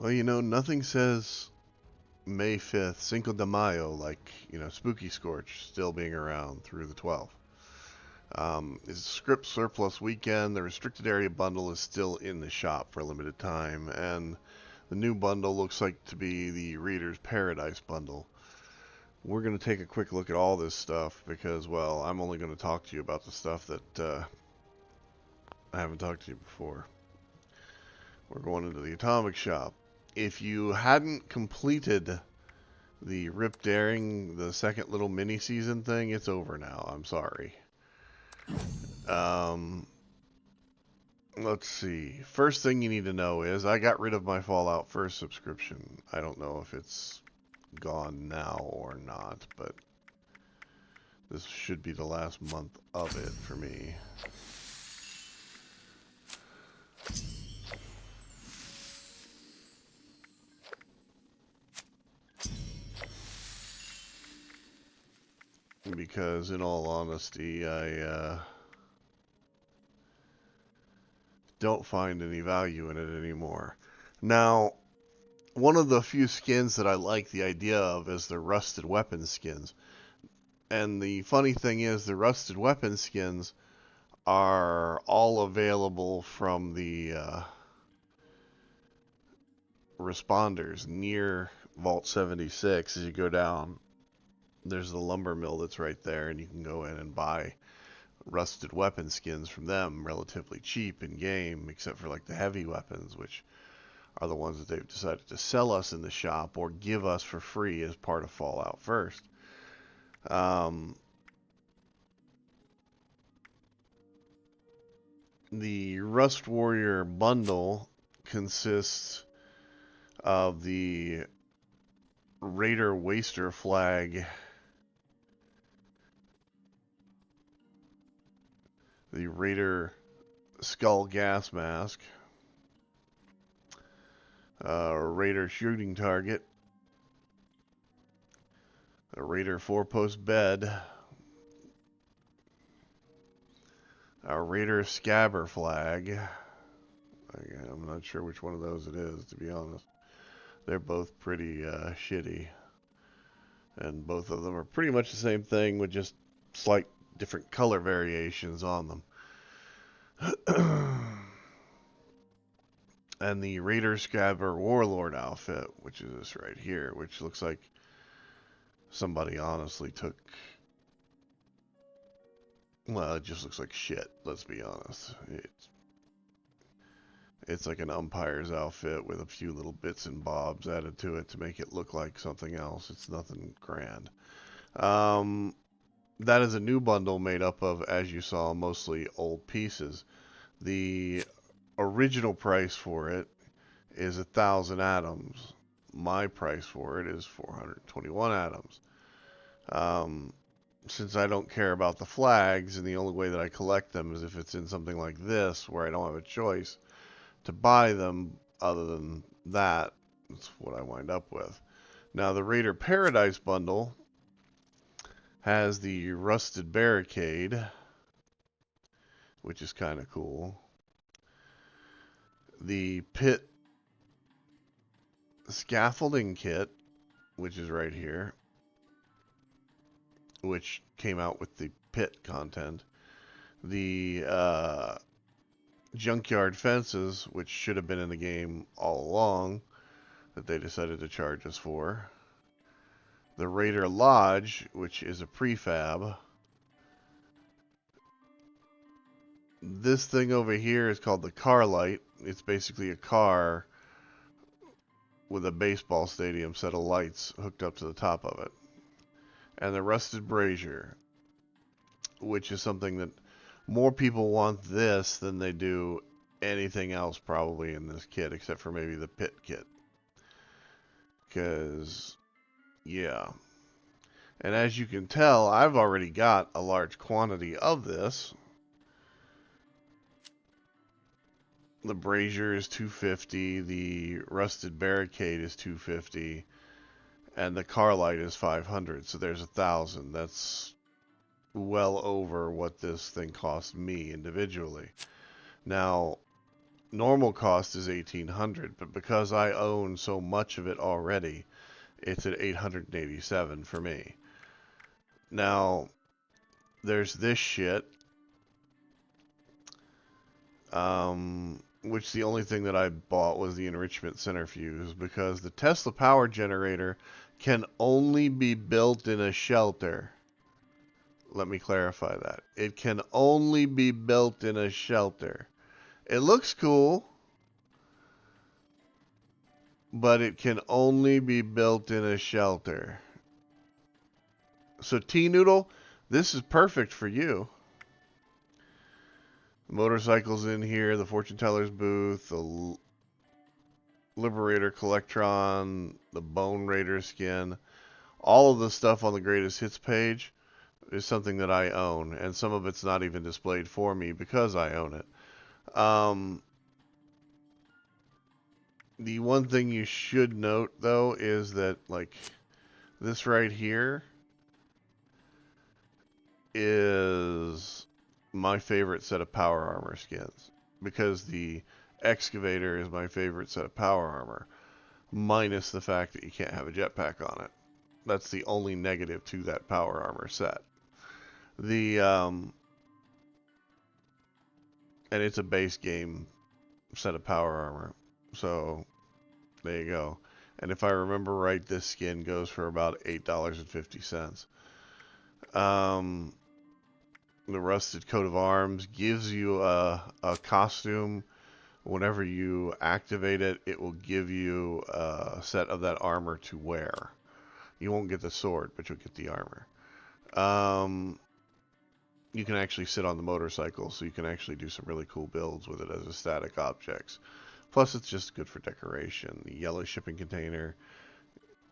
Well, nothing says May 5th, Cinco de Mayo, like, Spooky Scorch still being around through the 12th. It's script surplus weekend. The restricted area bundle is still in the shop for a limited time, and the new bundle looks like to be the Reader's Paradise bundle. We're going to take a quick look at all this stuff because, well, I'm only going to talk to you about the stuff that I haven't talked to you before. We're going into the Atomic Shop. If you hadn't completed the Rip Daring, the second little mini season thing, it's over now. I'm sorry. Let's see. First thing you need to know is I got rid of my Fallout First subscription. I don't know if it's gone now or not, but this should be the last month of it for me. Because in all honesty, I don't find any value in it anymore. Now, one of the few skins that I like the idea of is the rusted weapon skins. And the funny thing is, the rusted weapon skins are all available from the responders near Vault 76. As you go down, there's the lumber mill that's right there, and you can go in and buy rusted weapon skins from them relatively cheap in game, except for like the heavy weapons, which are the ones that they've decided to sell us in the shop or give us for free as part of Fallout First. The Rust Warrior bundle consists of the Raider Waster flag, the Raider Skull gas mask, Raider shooting target, a Raider 4-post bed, a Raider Scabber flag. I'm not sure which one of those it is, to be honest. They're both pretty shitty. And both of them are pretty much the same thing with just slight different color variations on them. And the Raider Scabber Warlord outfit, which is this right here, which looks like somebody honestly took... Well, it just looks like shit, let's be honest. It's like an umpire's outfit with a few little bits and bobs added to it to make it look like something else. It's nothing grand. That is a new bundle made up of, as you saw, mostly old pieces. The original price for it is 1,000 atoms. My price for it is 421 atoms. Since I don't care about the flags, and the only way that I collect them is if it's in something like this, where I don't have a choice to buy them, other than that, that's what I wind up with. Now, the Raider Paradise bundle has the Rusted Barricade, which is kind of cool. The Pit Scaffolding Kit, which is right here, which came out with the Pit content. The Junkyard Fences, which should have been in the game all along, that they decided to charge us for. The Raider Lodge, which is a prefab. This thing over here is called the Car Light. It's basically a car with a baseball stadium set of lights hooked up to the top of it. And the Rusted Brazier, which is something that more people want this than they do anything else probably in this kit, except for maybe the Pit kit. Because, yeah. And as you can tell, I've already got a large quantity of this. The Brazier is 250, the Rusted Barricade is 250, and the Car Light is 500, so there's 1,000. That's well over what this thing cost me individually. Now, Normal cost is 1800, but because I own so much of it already, it's at 887 for me. Now, there's this shit, which the only thing that I bought was the enrichment centrifuge, because the Tesla power generator can only be built in a shelter. Let me clarify that. It can only be built in a shelter. It looks cool, but it can only be built in a shelter. So T-Noodle, this is perfect for you. Motorcycles in here, the Fortune Teller's booth, the Liberator Collectron, the Bone Raider skin. All of the stuff on the greatest hits page is something that I own, and some of it's not even displayed for me because I own it. The one thing you should note, though, is that, like, this right here is my favorite set of power armor skins, because the excavator is my favorite set of power armor, minus the fact that you can't have a jetpack on it. That's the only negative to that power armor set. And it's a base game set of power armor, so there you go. And if I remember right, this skin goes for about $8.50. The rusted coat of arms gives you a costume. Whenever you activate it, it will give you a set of that armor to wear. You won't get the sword, but you'll get the armor. You can actually sit on the motorcycle, so you can actually do some really cool builds with it as a static objects. Plus, it's just good for decoration. The yellow shipping container,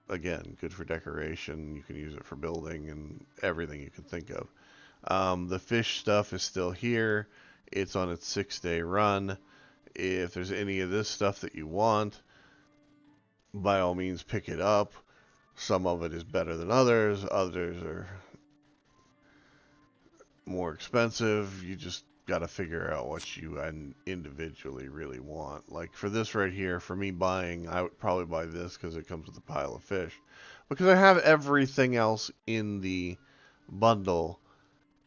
again, good for decoration. You can use it for building and everything you can think of. The fish stuff is still here. It's on its 6-day run. If there's any of this stuff that you want, by all means pick it up. Some of it is better than others. Others are more expensive. You just got to figure out what you individually really want. Like for this right here, for me buying, I would probably buy this because it comes with a pile of fish. Because I have everything else in the bundle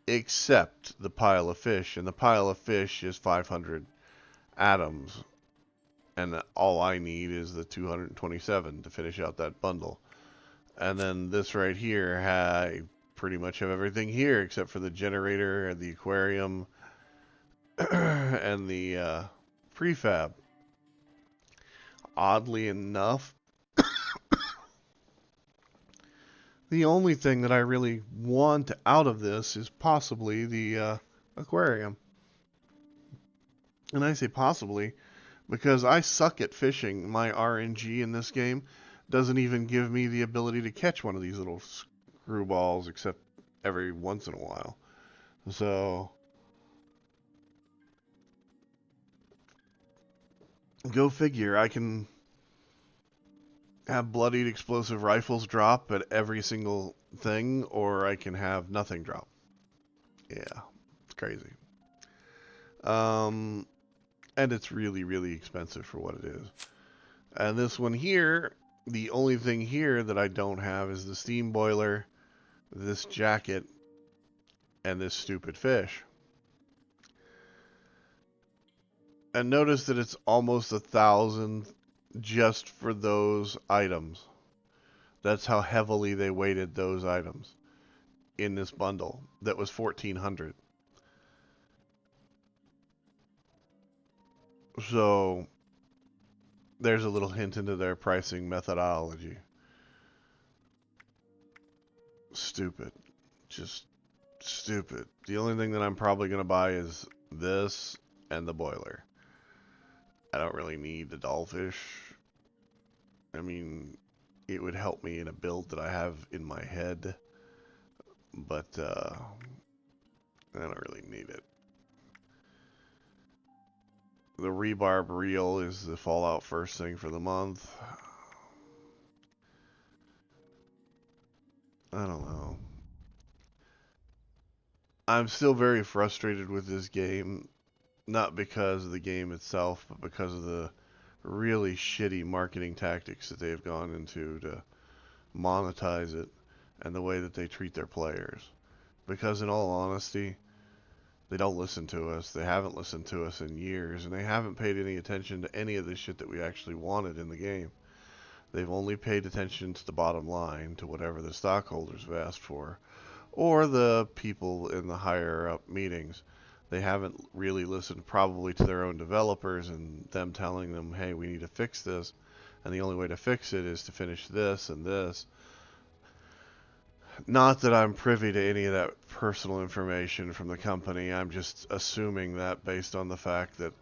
except the pile of fish. And the pile of fish is 500 atoms. And all I need is the 227 to finish out that bundle. And then this right here, I pretty much have everything here except for the generator and the aquarium and the prefab. Oddly enough, the only thing that I really want out of this is possibly the aquarium. And I say possibly because I suck at fishing. My RNG in this game doesn't even give me the ability to catch one of these little screwballs except every once in a while. So go figure. I can have bloodied explosive rifles drop at every single thing, or I can have nothing drop. Yeah, it's crazy. And it's really, really expensive for what it is. And this one here, the only thing here that I don't have is the steam boiler, this jacket, and this stupid fish. And notice that it's almost 1,000 just for those items. That's how heavily they weighted those items in this bundle that was 1,400. So there's a little hint into their pricing methodology. Stupid. Just stupid. The only thing that I'm probably going to buy is this and the boiler. I don't really need the dollfish. I mean, it would help me in a build that I have in my head, but I don't really need it. The rebarb reel is the Fallout first thing for the month. I don't know. I'm still very frustrated with this game not because of the game itself, but because of the really shitty marketing tactics that they've gone into to monetize it and the way that they treat their players. Because in all honesty, they don't listen to us. They haven't listened to us in years, and they haven't paid any attention to any of the shit that we actually wanted in the game. They've only paid attention to the bottom line, to whatever the stockholders have asked for, or the people in the higher up meetings. They haven't really listened probably to their own developers and them telling them, hey, we need to fix this, and the only way to fix it is to finish this and this. Not that I'm privy to any of that personal information from the company. I'm just assuming that based on the fact that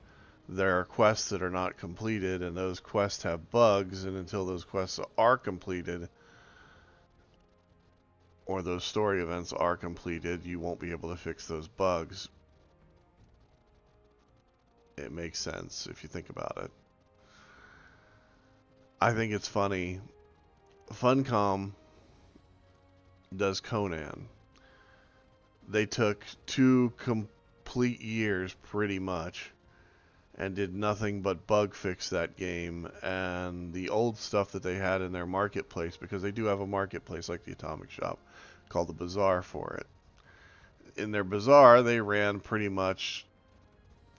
there are quests that are not completed, and those quests have bugs, and until those quests are completed, or those story events are completed, you won't be able to fix those bugs. It makes sense if you think about it. I think it's funny. Funcom does Conan. They took 2 complete years, pretty much, and did nothing but bug fix that game and the old stuff that they had in their marketplace, because they do have a marketplace like the Atomic Shop called the Bazaar for it. In their Bazaar, they ran pretty much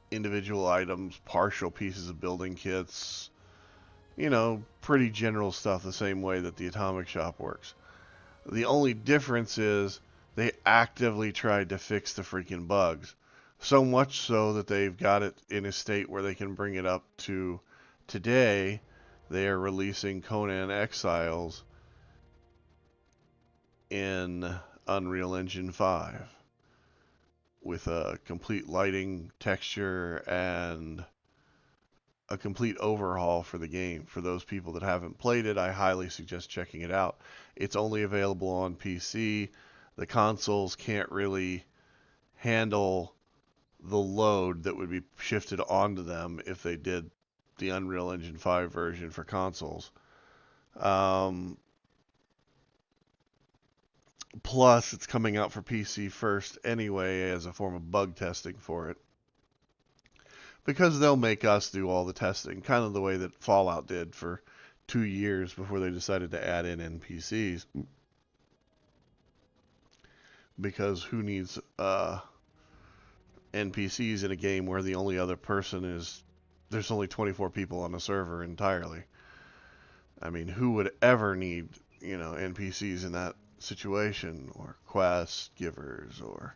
individual items, partial pieces of building kits, pretty general stuff the same way that the Atomic Shop works. The only difference is they actively tried to fix the freaking bugs. So much so that they've got it in a state where they can bring it up to today. They are releasing Conan Exiles in Unreal Engine 5 with a complete lighting, texture, and a complete overhaul for the game. For those people that haven't played it, I highly suggest checking it out. It's only available on PC. The consoles can't really handle the load that would be shifted onto them if they did the Unreal Engine 5 version for consoles. Plus, it's coming out for PC first anyway as a form of bug testing for it. Because they'll make us do all the testing, kind of the way that Fallout did for 2 years before they decided to add in NPCs. Because who needs NPCs in a game where the only other person is, there's only 24 people on the server entirely? I mean, who would ever need, NPCs in that situation, or quest givers, or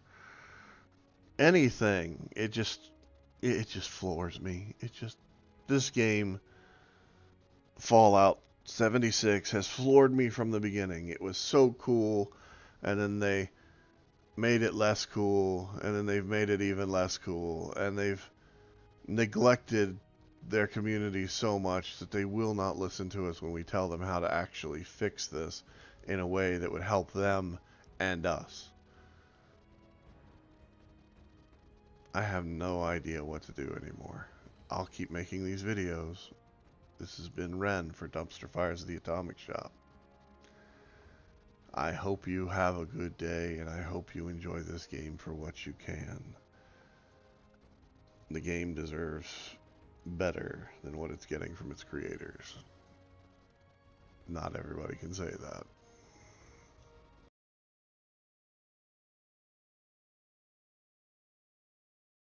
anything? It just floors me. This game, Fallout 76, has floored me from the beginning. It was so cool, and then they made it less cool, and then they've made it even less cool, and they've neglected their community so much that they will not listen to us when we tell them how to actually fix this in a way that would help them and us. I have no idea what to do anymore. I'll keep making these videos. This has been Ren for Dumpster Fires of the Atomic Shop. I hope you have a good day, and I hope you enjoy this game for what you can. The game deserves better than what it's getting from its creators. Not everybody can say that.